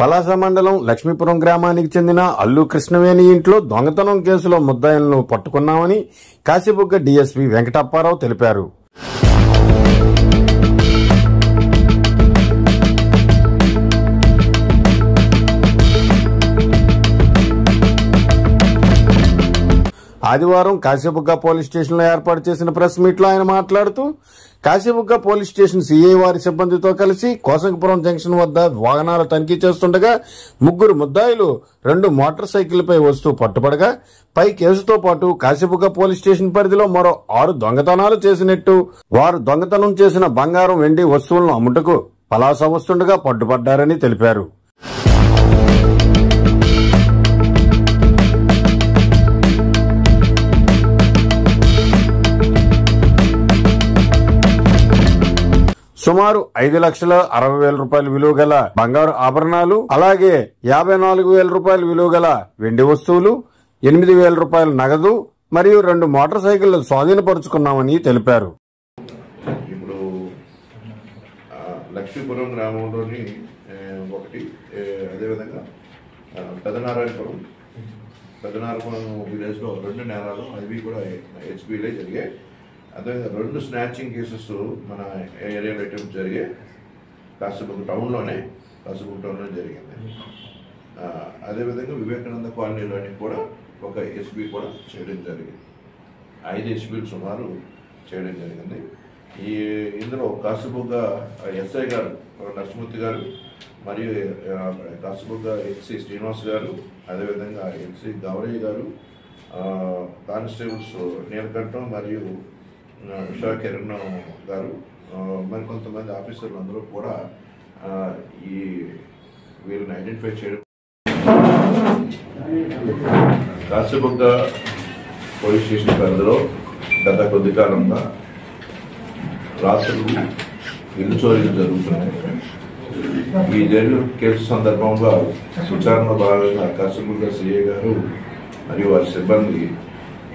పలాస మండలం లక్ష్మీపురం గ్రామానికి చెందిన అల్లు కృష్ణవేణి ఇంట్లో దొంగతనం కేసులో ముద్దాయిలను పట్టుకున్నామని కాశీబుగ్గ డీఎస్పీ వెంకటప్పారావు తెలిపారు. ఆదివారం కాశీబుగ్గ పోలీస్ స్టేషన్లో ఏర్పాటు చేసిన ప్రెస్ మీట్లో ఆయన మాట్లాడుతూ, కాశీబుగ్గ పోలీస్ స్టేషన్ సీఐ వారి సిబ్బందితో కలిసి కోసంగపురం జంక్షన్ వద్ద వాహనాల తనిఖీ చేస్తుండగా 3 ముద్దాయిలు 2 మోటార్ సైకిళ్లపై వస్తూ పట్టుబడగా పై కేసుతో పాటు కాశీబుగ్గ పోలీస్ స్టేషన్ పరిధిలో మరో 6 దొంగతనాలు చేసినట్టు, వారు దొంగతనం చేసిన బంగారం, వెండి వస్తువులను అమ్ముటకు పలాస వస్తుండగా పట్టుబడ్డారని తెలిపారు. సుమారు 5,60,000 రూపాయల విలువ గల బంగారు ఆభరణాలు, అలాగే 54,000 రూపాయల విలువ గల వెండి వస్తువులు, 8,000 రూపాయల నగదు మరియు 2 మోటార్ సైకిళ్లు స్వాధీనపరుచుకున్నామని తెలిపారు. ఇప్పుడు లక్ష్మీపురం గ్రామంలోని ఒకటి, అదేవిధంగా పెదనారాయణపురం విలేజ్ లో 2 నేరాలు, అవి కూడా హెచ్బీలే జరిగాయి. అదేవిధంగా 2 స్నాచింగ్ కేసెస్ మన ఏరియాలో అటెంప్ట్ జరిగాయి. కాశీబుగ్గ టౌన్లోనే జరిగింది. అదేవిధంగా వివేకానంద కాలనీలోని కూడా ఒక హెచ్బీ కూడా చేయడం జరిగింది. 5 హెచ్బీలు సుమారు చేయడం జరిగింది. ఇందులో కాశీబుగ్గ ఎస్ఐ గారు నరసింహమూర్తి గారు మరియు కాశీబుగ్గ ఎస్సీ శ్రీనివాస్ గారు, అదేవిధంగా ఎస్సీ గౌరయ్య గారు, కానిస్టేబుల్స్ నీలకంఠం మరియు ఉషా కిరణ్ గారు, మరికొంతమంది ఆఫీసర్లు అందరూ కూడా వీళ్ళని ఐడెంటిఫై చేయడం. కాశీబుగ్గ పోలీస్ స్టేషన్ పరిధిలో గత కొద్ది కాలంగా రాత్రులు ఇల్లు చోరీలు జరుగుతున్నాయి. ఈ జరిగిన కేసు సందర్భంగా విచారణలో భాగంగా కాశీబుగ్గ సిఐ గారు మరియు వారి సిబ్బంది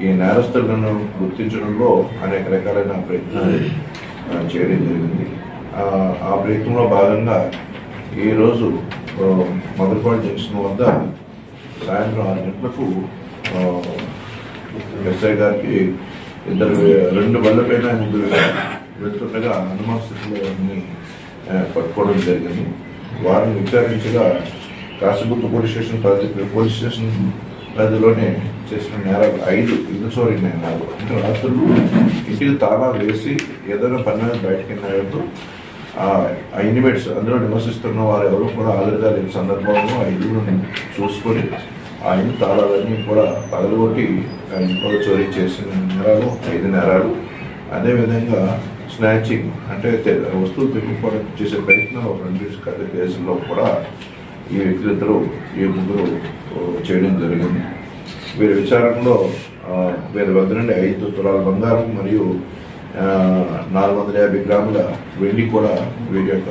ఈ నేరస్తులను గుర్తించడంలో అనేక రకాలైన ప్రయత్నాలు చేయడం జరిగింది. ఆ ప్రయత్నంలో భాగంగా ఈరోజు మదర్పాడు జంక్షన్ వద్ద సాయంత్రం 6 గంటలకు ఎస్ఐ గారికి 2 బళ్ళపైన 3 వెళ్తుండగా అనుమాన స్థితిలో పట్టుకోవడం జరిగింది. వారిని విచారించగా కాశీబుగ్గ పోలీస్ స్టేషన్ పరిధిలోనే చేసిన నేరాలు 5 ఇల్లు చోరీ నేరాలు. అంటే రాత్రులు ఇంటికి తాళాలు వేసి ఏదైనా పని బయటకు వెళ్ళినట్టు ఆ ఇన్మేట్స్ అందులో నివసిస్తున్న వారు ఎవరు కూడా హాజరుగా లేని సందర్భంలో ఆ ఇల్లును చూసుకొని ఆ ఇంటి తాళాలన్నీ కూడా పగలగొట్టి ఆ ఇంట్లో చోరీ చేసిన నేరాలు 5 నేరాలు. అదేవిధంగా స్నాచింగ్ అంటే వస్తువులు తిరుగుకోవడానికి చేసే ప్రయత్నం 2 కేసుల్లో కూడా ఈ వ్యక్తులిద్దరూ 3 చేయడం జరిగింది. వీరి విచారణలో వీరి వద్ద నుండి 5 తులాల బంగారం మరియు 450 గ్రాముల వెండి కూడా వీరి యొక్క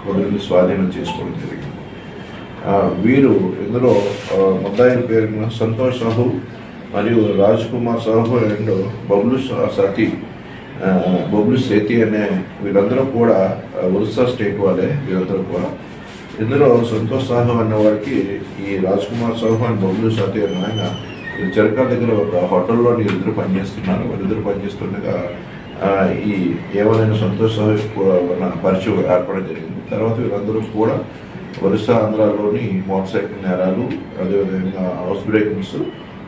వద్ద నుండి స్వాధీనం చేసుకోవడం జరిగింది. వీరు ఇందులో ముద్దాయిల పేరున సంతోష్ సాహు మరియు రాజ్ కుమార్ సాహు అండ్ బబ్లు సేతి అనే వీళ్ళందరూ కూడా ఒరిస్సా స్టేట్ వాళ్ళే. వీళ్ళందరూ కూడా ఇందులో సంతోష్ సాహు అన్న వారికి ఈ రాజ్ కుమార్ సాహు అండ్ బబ్లు సాతి అన్న ఆయన చెరకా దగ్గర ఒక హోటల్లో వీళ్ళిద్దరు పనిచేస్తున్నారు. వాళ్ళిద్దరు పనిచేస్తుండగా ఈ ఏమైనా సంతోష్ సాహు పరిచయం ఏర్పడడం జరిగింది. తర్వాత వీళ్ళందరూ కూడా ఒరిస్సా ఆంధ్రాలోని మోటార్ సైకిల్ నేరాలు, అదేవిధంగా హౌస్ బ్రేకింగ్స్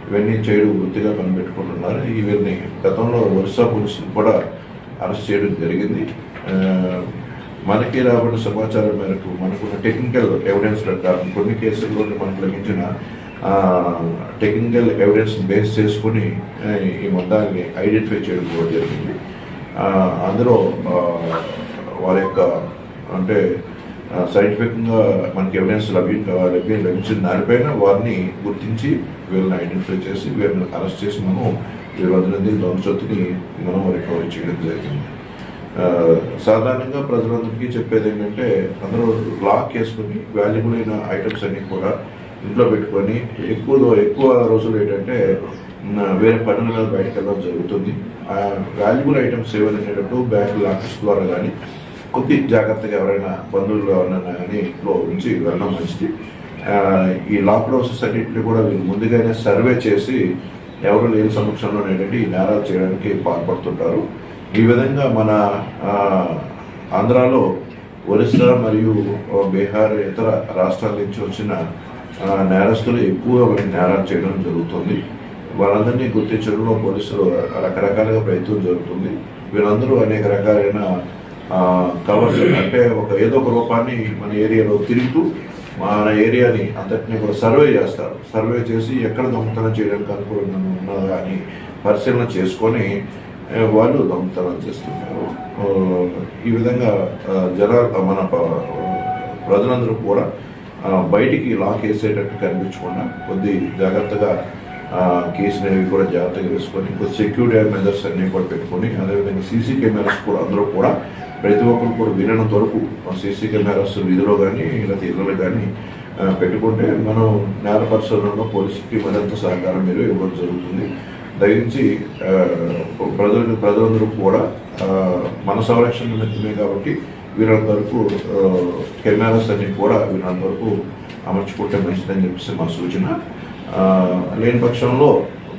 ఇవన్నీ చేయడం వృత్తిగా కనిపెట్టుకుంటున్నారు. వీరిని గతంలో ఒరిస్సా పోలీసులు కూడా అరెస్ట్ చేయడం జరిగింది. మనకి రాబడిన సమాచారం మేరకు మనకున్న టెక్నికల్ ఎవిడెన్స్ ప్రకారం కొన్ని కేసుల్లో మనకు లభించిన టెక్నికల్ ఎవిడెన్స్ బేస్ చేసుకుని ఈ మొత్తాన్ని ఐడెంటిఫై చేయడం కూడా జరిగింది. అందులో వారి యొక్క అంటే సైంటిఫిక్గా మనకి ఎవిడెన్స్ లభించిన దానిపైన వారిని గుర్తించి వీళ్ళని ఐడెంటిఫై చేసి వీళ్ళని అరెస్ట్ చేసి మనం వీళ్ళ వద్ద నుండి దొంగచొత్తుని మనం రికవరీ చేయడం జరిగింది. సాధారణంగా ప్రజలందరికీ చెప్పేది ఏంటంటే అందరూ లాక్ చేసుకుని వాల్యుబుల్ అయిన ఐటమ్స్ అన్ని కూడా ఇంట్లో పెట్టుకొని ఎక్కువ రోజులు ఏంటంటే వేరే పనుల మీద బయటకు వెళ్ళడం జరుగుతుంది. వాల్యుబుల్ ఐటమ్స్ ఏవనేటప్పుడు బ్యాంక్ లాకర్స్ ద్వారా కానీ కొద్ది జాగ్రత్తగా ఎవరైనా బంధువులు ఎవరైనా కానీ లో ఉంచి వెళ్ళడం మంచిది. ఈ లాక్డ్ హౌసెస్ అన్నింటినీ కూడా వీళ్ళు ముందుగానే సర్వే చేసి ఎవరు లేని సమక్షంలో ఏంటంటే ఈ నేరాలు చేయడానికి పాల్పడుతుంటారు. ఈ విధంగా మన ఆంధ్రాలో ఒరిస్సా మరియు బీహార్ ఇతర రాష్ట్రాల నుంచి వచ్చిన నేరస్తులు ఎక్కువగా మనకి నేరాలు చేయడం జరుగుతుంది. వాళ్ళందరినీ గుర్తించడంలో పోలీసులు రకరకాలుగా ప్రయత్నం జరుగుతుంది. వీళ్ళందరూ అనేక రకాలైన కవర్స్ అంటే ఏదో ఒక రూపాన్ని మన ఏరియాలో తిరుగుతూ మన ఏరియాని అంతటినీ కూడా సర్వే చేస్తారు. సర్వే చేసి ఎక్కడ దొంగతనం చేయడానికి అనుకూలంగా ఉన్నదా అని పరిశీలన చేసుకొని వాళ్ళు దొంగతనం చేస్తున్నారు. ఈ విధంగా మన ప్రజలందరూ కూడా బయటికి లాక్ వేసేటట్టు కనిపించకుండా కొద్ది జాగ్రత్తగా కేసులు అనేవి కూడా జాగ్రత్తగా వేసుకొని కొద్ది సెక్యూరిటీ మెజర్స్ అన్నీ కూడా పెట్టుకొని అదేవిధంగా సీసీ కెమెరాస్ కూడా అందరూ కూడా ప్రతి ఒక్కరు కూడా విననంత వరకు సీసీ కెమెరాస్ వీధిలో కానీ లేకపోతే ఇళ్ళలో కానీ పెట్టుకుంటే మనం నేర పరిశోధనలో పోలీసుకి మరింత సహకారం మీరు ఇవ్వడం జరుగుతుంది. దయచేసి ప్రజలందరూ కూడా మన సంరక్షణ నిమిత్తమే కాబట్టి వీరంత వరకు కెమెరాస్ అన్ని కూడా వీరంత వరకు అమర్చుకుంటే మంచిదని చెప్పేసి మా సూచన. లేని పక్షంలో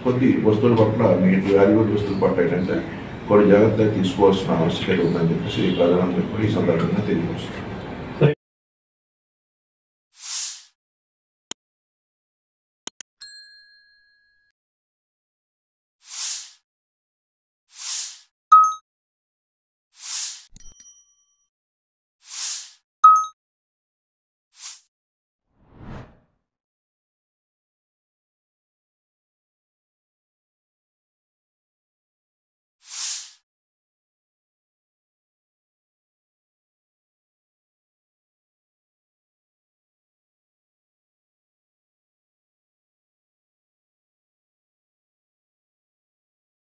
కొద్ది వస్తువుల పట్ల మీ వాల్యుబుల్ వస్తువుల పట్ల ఏంటంటే కొన్ని జాగ్రత్తగా తీసుకోవాల్సిన ఆవశ్యకత ఉందని చెప్పేసి ప్రజలందరికీ కూడా ఈ సందర్భంగా తెలియజేస్తుంది.